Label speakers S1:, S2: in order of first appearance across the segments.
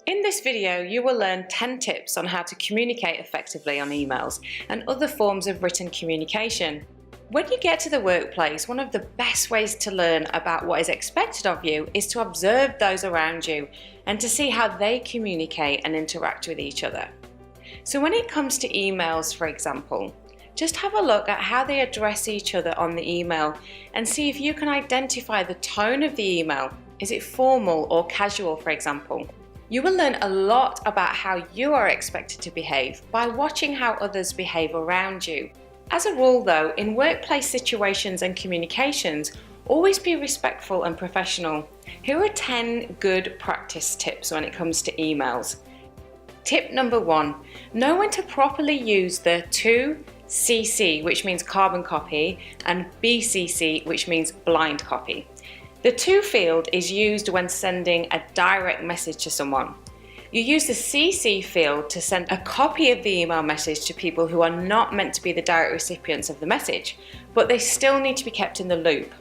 S1: In this video, you will learn 10 tips on how to communicate effectively on emails and other forms of written communication. When you get to the workplace, one of the best ways to learn about what is expected of you is to observe those around you and to see how they communicate and interact with each other. So when it comes to emails, for example, just have a look at how they address each other on the email and see if you can identify the tone of the email. Is it formal or casual, for example? You will learn a lot about how you are expected to behave by watching how others behave around you. As a rule though, in workplace situations and communications, always be respectful and professional. Here are 10 good practice tips when it comes to emails. Tip number 1, know when to properly use the to CC, which means carbon copy, and BCC, which means blind copy. The to field is used when sending a direct message to someone. You use the CC field to send a copy of the email message to people who are not meant to be the direct recipients of the message, but they still need to be kept in the loop.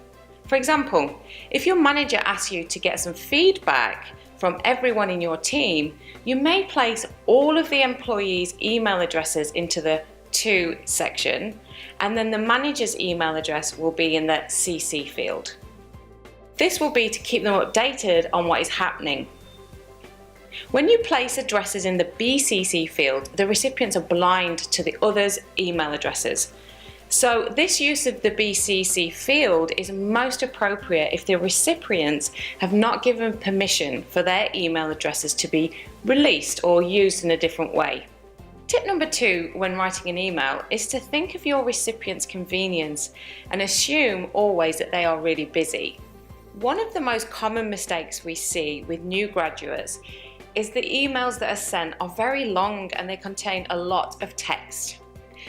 S1: For example, if your manager asks you to get some feedback from everyone in your team, you may place all of the employees' email addresses into the to section, and then the manager's email address will be in the CC field. This will be to keep them updated on what is happening. When you place addresses in the BCC field, the recipients are blind to the others' email addresses. So this use of the BCC field is most appropriate if the recipients have not given permission for their email addresses to be released or used in a different way. Tip number 2 when writing an email is to think of your recipient's convenience and assume always that they are really busy. One of the most common mistakes we see with new graduates is the emails that are sent are very long and they contain a lot of text.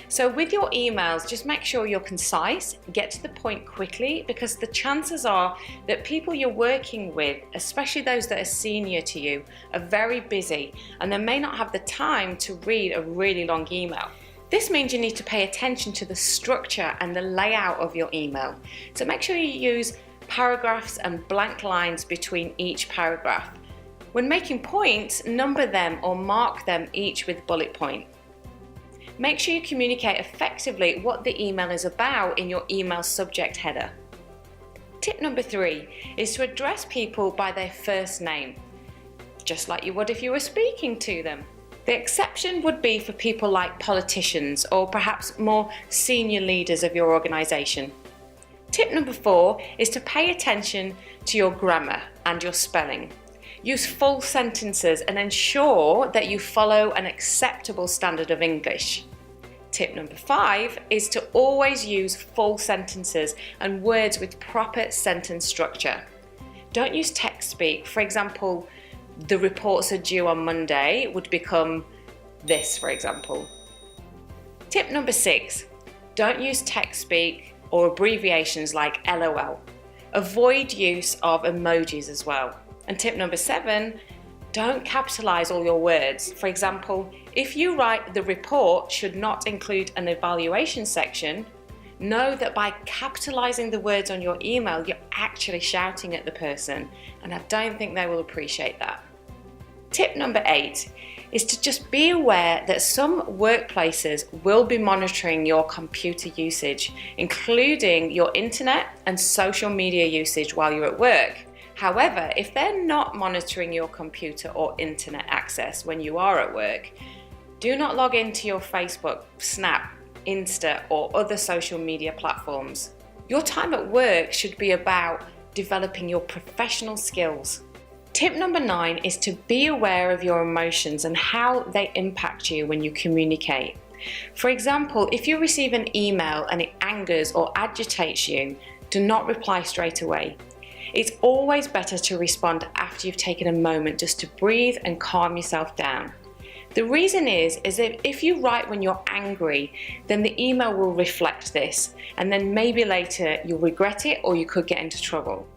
S1: So with your emails, just make sure you're concise, get to the point quickly, because the chances are that people you're working with, especially those that are senior to you, are very busy and they may not have the time to read a really long email. This means you need to pay attention to the structure and the layout of your email. So make sure you use paragraphs and blank lines between each paragraph. When making points, number them or mark them each with bullet point. Make sure you communicate effectively what the email is about in your email subject header. Tip number 3 is to address people by their first name, just like you would if you were speaking to them. The exception would be for people like politicians or perhaps more senior leaders of your organisation. Tip number 4 is to pay attention to your grammar and your spelling. Use full sentences and ensure that you follow an acceptable standard of English. Tip number 5 is to always use full sentences and words with proper sentence structure. Don't use text speak. For example, the reports are due on Monday would become this, for example. Tip number 6, don't use text speak or abbreviations like LOL. Avoid use of emojis as well. And tip number 7, don't capitalize all your words. For example, if you write the report should not include an evaluation section, know that by capitalizing the words on your email, you're actually shouting at the person, and I don't think they will appreciate that. Tip number 8 is to just be aware that some workplaces will be monitoring your computer usage, including your internet and social media usage while you're at work. However, if they're not monitoring your computer or internet access when you are at work, do not log into your Facebook, Snap, Insta, or other social media platforms. Your time at work should be about developing your professional skills. Tip number 9 is to be aware of your emotions and how they impact you when you communicate. For example, if you receive an email and it angers or agitates you, do not reply straight away. It's always better to respond after you've taken a moment just to breathe and calm yourself down. The reason is that if you write when you're angry, then the email will reflect this, and then maybe later you'll regret it or you could get into trouble.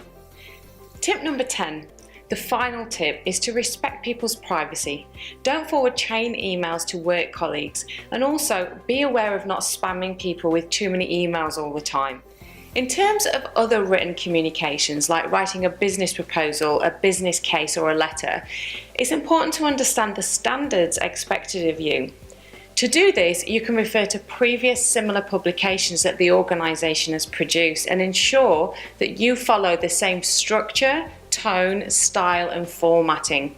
S1: Tip number 10. The final tip is to respect people's privacy. Don't forward chain emails to work colleagues, and also be aware of not spamming people with too many emails all the time. In terms of other written communications, like writing a business proposal, a business case, or a letter, it's important to understand the standards expected of you. To do this, you can refer to previous similar publications that the organisation has produced and ensure that you follow the same structure, tone, style, and formatting.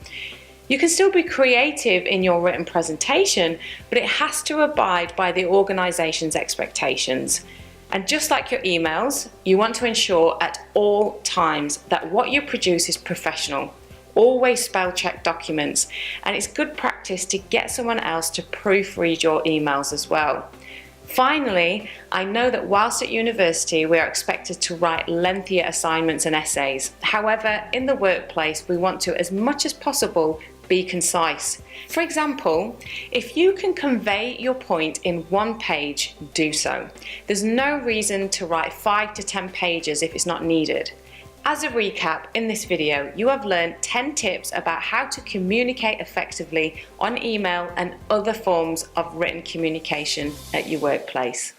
S1: You can still be creative in your written presentation, but it has to abide by the organisation's expectations. And just like your emails, you want to ensure at all times that what you produce is professional. Always spell check documents, and it's good practice to get someone else to proofread your emails as well. Finally, I know that whilst at university we are expected to write lengthier assignments and essays. However, in the workplace we want to, as much as possible, be concise. For example, if you can convey your point in 1 page, do so. There's no reason to write 5 to 10 pages if it's not needed. As a recap, in this video, you have learned 10 tips about how to communicate effectively on email and other forms of written communication at your workplace.